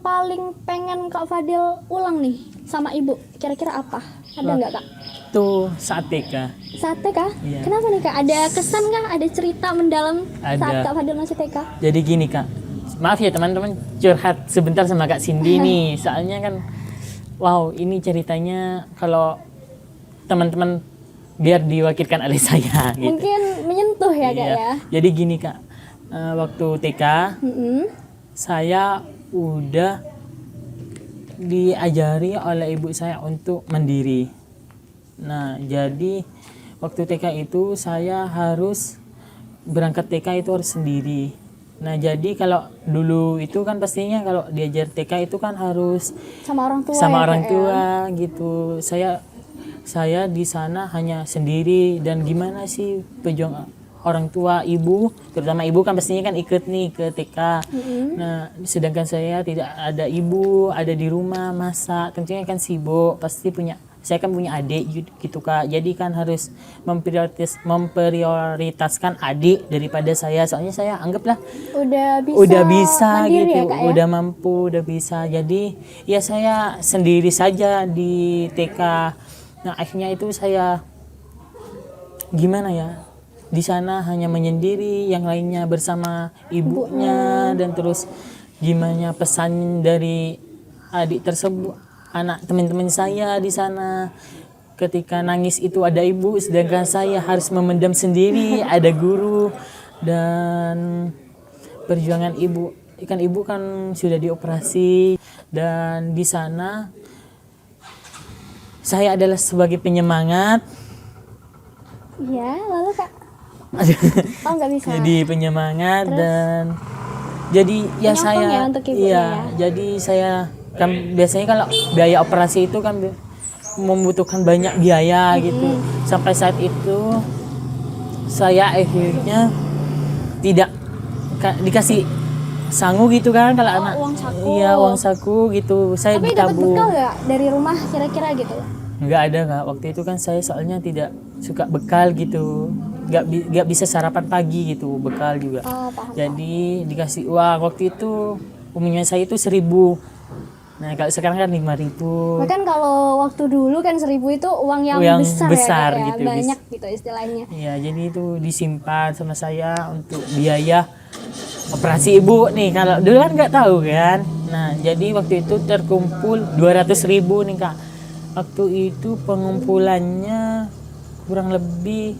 paling pengen Kak Fadil ulang nih sama ibu? Kira-kira apa? Ada nggak Kak? Itu saat TK. Saat TK? Iya. Kenapa nih Kak? Ada kesan nggak? Ada cerita mendalam Ada. saat Kak Fadil masih TK? Jadi gini Kak, maaf ya teman-teman curhat sebentar sama Kak Cindy nih. Soalnya kan, wow ini ceritanya kalau teman-teman biar diwakilkan oleh saya gitu. Mungkin menyentuh ya Kak Iya. ya? Jadi gini Kak, waktu TK saya udah diajari oleh ibu saya untuk mandiri. Nah jadi waktu TK itu saya harus berangkat TK itu harus sendiri. Nah jadi kalau dulu itu kan pastinya kalau diajar TK itu kan harus Sama orang tua sama ya, orang Kak, tua gitu. Saya di sana hanya sendiri, dan gimana sih pejuang orang tua, ibu terutama ibu kan pastinya kan ikut nih ke TK. Nah sedangkan saya tidak ada ibu, ada di rumah masak, tentunya kan sibuk, pasti saya kan punya adik gitu Kak, jadi kan harus memprioritaskan adik daripada saya, soalnya saya anggaplah Udah bisa mandiri gitu ya, Kak, ya? udah mampu, udah bisa, jadi ya saya sendiri saja di TK. Nah akhirnya itu saya gimana ya, di sana hanya menyendiri, yang lainnya bersama ibunya. Dan terus gimana pesan dari adik tersebut, anak teman-teman saya di sana, ketika nangis itu ada ibu, sedangkan saya harus memendam sendiri, ada guru. Dan perjuangan ibu kan sudah dioperasi, dan di sana saya adalah sebagai penyemangat. Iya, lalu Kak? Oh nggak bisa. Jadi penyemangat. Terus, dan jadi ya penyokong saya ya untuk ibunya ya? jadi saya kan biasanya kalau biaya operasi itu kan membutuhkan banyak biaya gitu. Sampai saat itu saya akhirnya tidak dikasih sangu gitu kan kalau anak. Uang saku. Iya, uang saku gitu. Saya Tapi dapat ditabung. bekal nggak dari rumah kira-kira gitu? Nggak ada Kak, waktu itu kan saya soalnya tidak suka bekal gitu, nggak bisa sarapan pagi gitu, bekal juga. Paham. Jadi dikasih uang, waktu itu umumnya saya itu 1.000. Nah kalau sekarang kan 5.000. Bahkan kalau waktu dulu kan 1.000 itu uang yang besar ya, Kak, ya? gitu, Banyak gitu istilahnya. Iya, jadi itu disimpan sama saya untuk biaya operasi ibu nih, kalau dulu kan nggak tahu kan. Nah jadi waktu itu terkumpul 200.000 nih Kak. Waktu itu pengumpulannya kurang lebih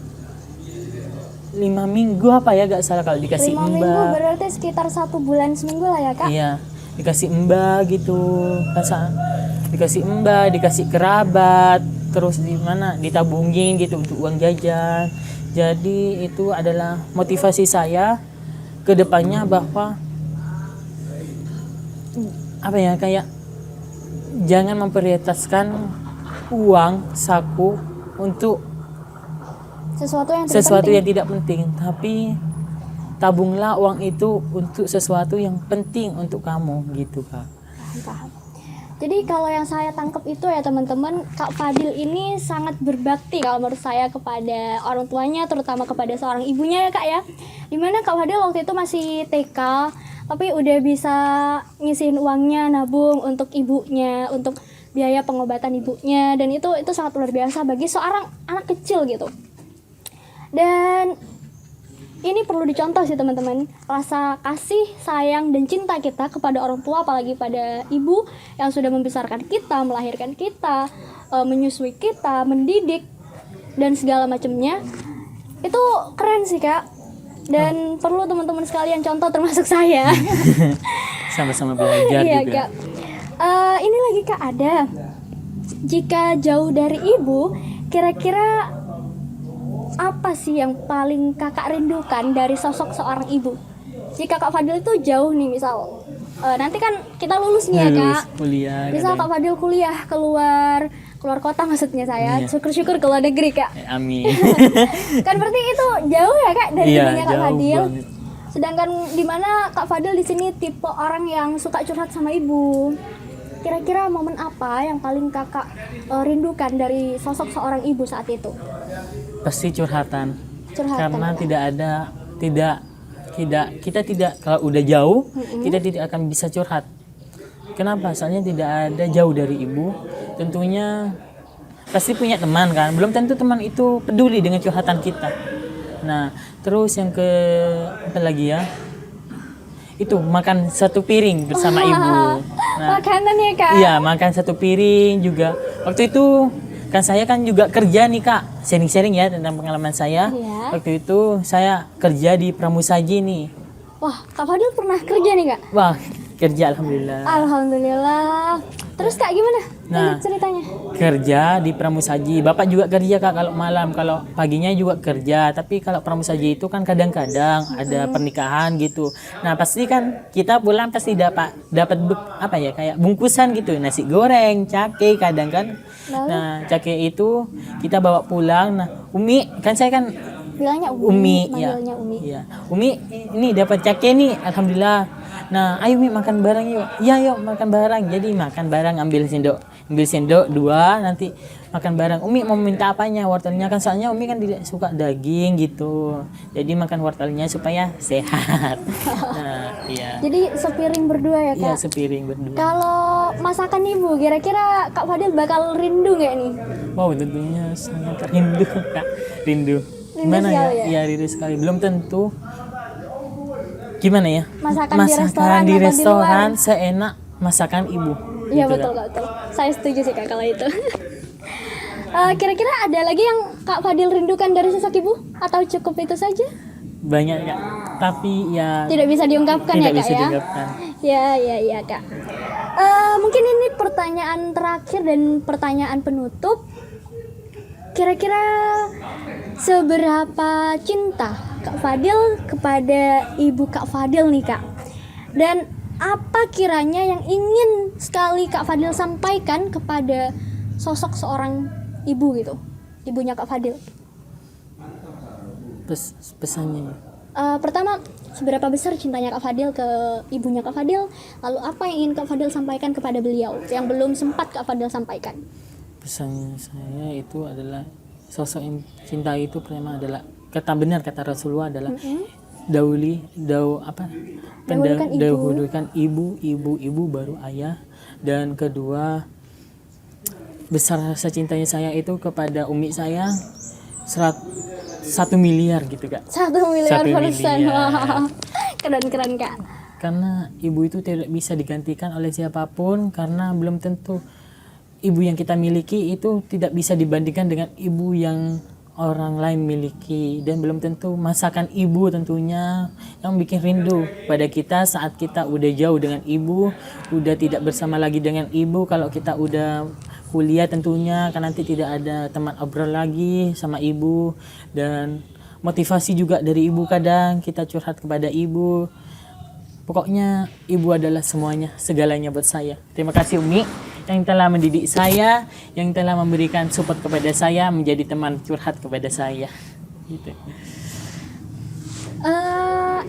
5 minggu apa ya, gak salah kalau dikasih 5 minggu mbak. berarti sekitar 1 bulan seminggu lah ya Kak? Iya, dikasih mbak gitu, dikasih mbak, dikasih kerabat, terus di mana ditabungin gitu untuk uang jajan. Jadi itu adalah motivasi saya ke depannya, bahwa apa ya, kayak jangan memprioritaskan uang saku untuk sesuatu yang tidak penting, tapi tabunglah uang itu untuk sesuatu yang penting untuk kamu gitu Kak. Paham. Jadi kalau yang saya tangkap itu ya teman-teman, Kak Fadil ini sangat berbakti kalau menurut saya kepada orang tuanya, terutama kepada seorang ibunya ya Kak ya. Dimana Kak Fadil waktu itu masih TK, tapi udah bisa ngisiin uangnya, nabung untuk ibunya, untuk biaya pengobatan ibunya, dan itu sangat luar biasa bagi seorang anak kecil gitu. Dan ini perlu dicontoh sih teman-teman, rasa kasih, sayang, dan cinta kita kepada orang tua, apalagi pada ibu yang sudah membesarkan kita, melahirkan kita, menyusui kita, mendidik, dan segala macamnya. Itu keren sih Kak, dan perlu teman-teman sekalian contoh, termasuk saya. Sama-sama belajar Iya, juga. Kak. Ini lagi Kak ada, jika jauh dari ibu, kira-kira apa sih yang paling Kakak rindukan dari sosok seorang ibu? Jika Kak Fadil itu jauh nih, misal nanti kan kita lulus nih ya Kak, kuliah, misal Kak Fadil kuliah keluar kota maksudnya saya, syukur-syukur ke luar negeri Kak. Amin. Kan berarti itu jauh ya Kak dari ibunya Kak Fadil. Banget. Sedangkan dimana Kak Fadil di sini tipe orang yang suka curhat sama ibu. Kira-kira momen apa yang paling Kakak rindukan dari sosok seorang ibu saat itu? Pasti curhatan. Karena kita tidak kalau udah jauh kita tidak akan bisa curhat. Kenapa? Soalnya tidak ada jauh dari ibu. Tentunya pasti punya teman kan. Belum tentu teman itu peduli dengan curhatan kita. Nah, terus yang ke apa lagi ya? Itu makan satu piring bersama ibu. Nah, Makanan ya kak. iya, makan satu piring juga. Waktu itu kan saya kan juga kerja nih kak, sharing-sharing ya tentang pengalaman saya. Iya. Waktu itu saya kerja di Pramusaji nih. Wah, Kak Fadil pernah kerja nih kak? Wah, kerja alhamdulillah. Alhamdulillah. Terus kak gimana? Nah. Lanjut ceritanya. Kerja di Pramusaji. Bapak juga kerja kak kalau malam, kalau paginya juga kerja. Tapi kalau Pramusaji itu kan kadang-kadang ada pernikahan gitu. Nah pasti kan kita pulang pasti dapat apa ya kayak bungkusan gitu, nasi goreng, cake kadang kan. Lalu? Nah cake itu kita bawa pulang. Nah Umi kan saya kan Bilangnya Umi ya. manggilnya Umi. Iya. Umi ini dapat cake nih, alhamdulillah. Nah, ayo Mi makan bareng yuk. Iya, yuk makan bareng. Jadi makan bareng, ambil sendok 2, nanti makan bareng. Umi mau minta apanya? Wortelnya kan soalnya Umi kan tidak suka daging gitu. Jadi makan wortelnya supaya sehat. Nah, iya. Jadi sepiring berdua ya Iya, kak? sepiring berdua. Kalau masakan ibu, kira-kira Kak Fadil bakal rindu nggak nih? Wow, tentunya sangat rindu, Kak. Rindu. Gimana ya? sekali ya? Iya, rindu sekali. Belum tentu gimana ya? Masakan di restoran di atau di restoran luar? seenak masakan ibu. Iya Gitu, betul Kak. Kak, betul. Saya setuju sih kak kalau itu. Kira-kira ada lagi yang Kak Fadil rindukan dari sosok ibu? Atau cukup itu saja? Banyak Kak. Tapi ya Tidak bisa diungkapkan tidak ya kak bisa ya? diungkapkan. Ya kak. Mungkin ini pertanyaan terakhir dan pertanyaan penutup. Kira-kira seberapa cinta Kak Fadil kepada ibu Kak Fadil nih kak? Dan apa kiranya yang ingin sekali Kak Fadil sampaikan kepada sosok seorang ibu gitu, ibunya Kak Fadil? Pesannya. Pertama, seberapa besar cintanya Kak Fadil ke ibunya Kak Fadil? Lalu apa yang ingin Kak Fadil sampaikan kepada beliau yang belum sempat Kak Fadil sampaikan? Pesan saya itu adalah sosok yang cinta itu pertama adalah kata Rasulullah adalah dahulukan ibu baru ayah, dan kedua besar rasa cintanya saya itu kepada umi saya 1 miliar gitu kak. 1 miliar 1 persen. miliar. Wah, keren kak. Karena ibu itu tidak bisa digantikan oleh siapapun, karena belum tentu ibu yang kita miliki itu tidak bisa dibandingkan dengan ibu yang orang lain miliki, dan belum tentu masakan ibu tentunya yang bikin rindu pada kita saat kita udah jauh dengan ibu, udah tidak bersama lagi dengan ibu. Kalau kita udah kuliah tentunya kan nanti tidak ada teman obrol lagi sama ibu, dan motivasi juga dari ibu, kadang kita curhat kepada ibu. Pokoknya ibu adalah semuanya, segalanya buat saya. Terima kasih Umi yang telah mendidik saya, yang telah memberikan support kepada saya, menjadi teman curhat kepada saya. Gitu.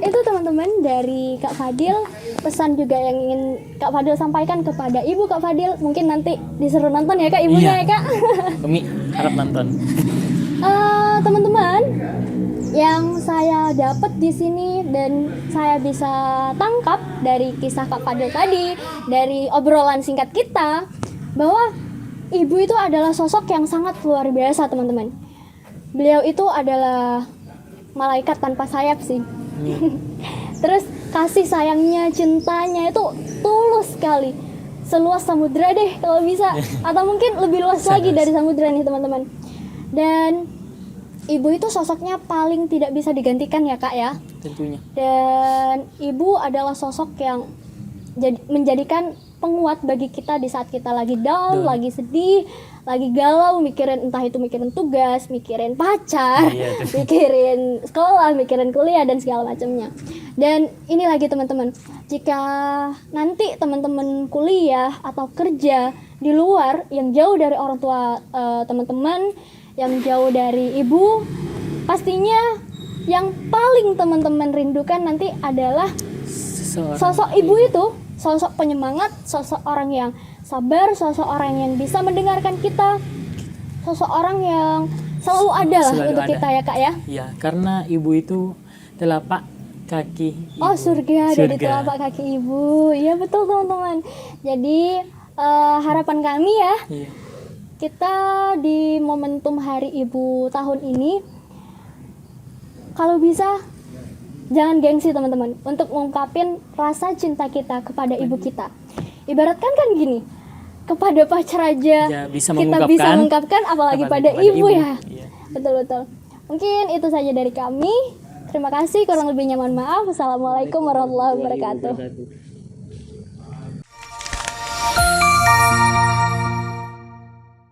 Itu teman-teman dari Kak Fadil, pesan juga yang ingin Kak Fadil sampaikan kepada ibu Kak Fadil. Mungkin nanti disuruh nonton ya Kak, ibunya ya Kak. Umi harap nonton. Teman-teman, yang saya dapat di sini dan saya bisa tangkap dari kisah Kak Fadil tadi, dari obrolan singkat kita, bahwa ibu itu adalah sosok yang sangat luar biasa teman-teman. Beliau itu adalah malaikat tanpa sayap sih. Terus kasih sayangnya, cintanya itu tulus sekali, seluas samudra deh kalau bisa, atau mungkin lebih luas lagi dari samudra nih teman-teman. Dan ibu itu sosoknya paling tidak bisa digantikan ya kak ya. Tentunya. Dan ibu adalah sosok yang menjadikan penguat bagi kita di saat kita lagi down, lagi sedih, lagi galau, mikirin tugas, mikirin pacar, mikirin sekolah, mikirin kuliah dan segala macamnya. Dan ini lagi teman-teman, jika nanti teman-teman kuliah atau kerja di luar yang jauh dari orang tua teman-teman, yang jauh dari ibu, pastinya yang paling teman-teman rindukan nanti adalah sosok ibu itu, sosok penyemangat, sosok orang yang sabar, sosok orang yang bisa mendengarkan kita, sosok orang yang selalu ada lah untuk kita ya kak ya. Ya, karena ibu itu telapak kaki. Oh, surga dari Surga. telapak kaki ibu. Iya betul teman-teman. Jadi harapan kami ya, Iya. kita di momentum Hari Ibu tahun ini, kalau bisa jangan gengsi teman-teman untuk mengungkapin rasa cinta kita kepada ibu kita. Ibaratkan kan gini, kepada pacar aja Ya, bisa kita bisa mengungkapkan, mengungkapkan, apalagi pada kepada ibu ya. Iya. Betul-betul. Mungkin itu saja dari kami. Terima kasih, kurang lebihnya mohon maaf. Wassalamualaikum warahmatullahi wabarakatuh.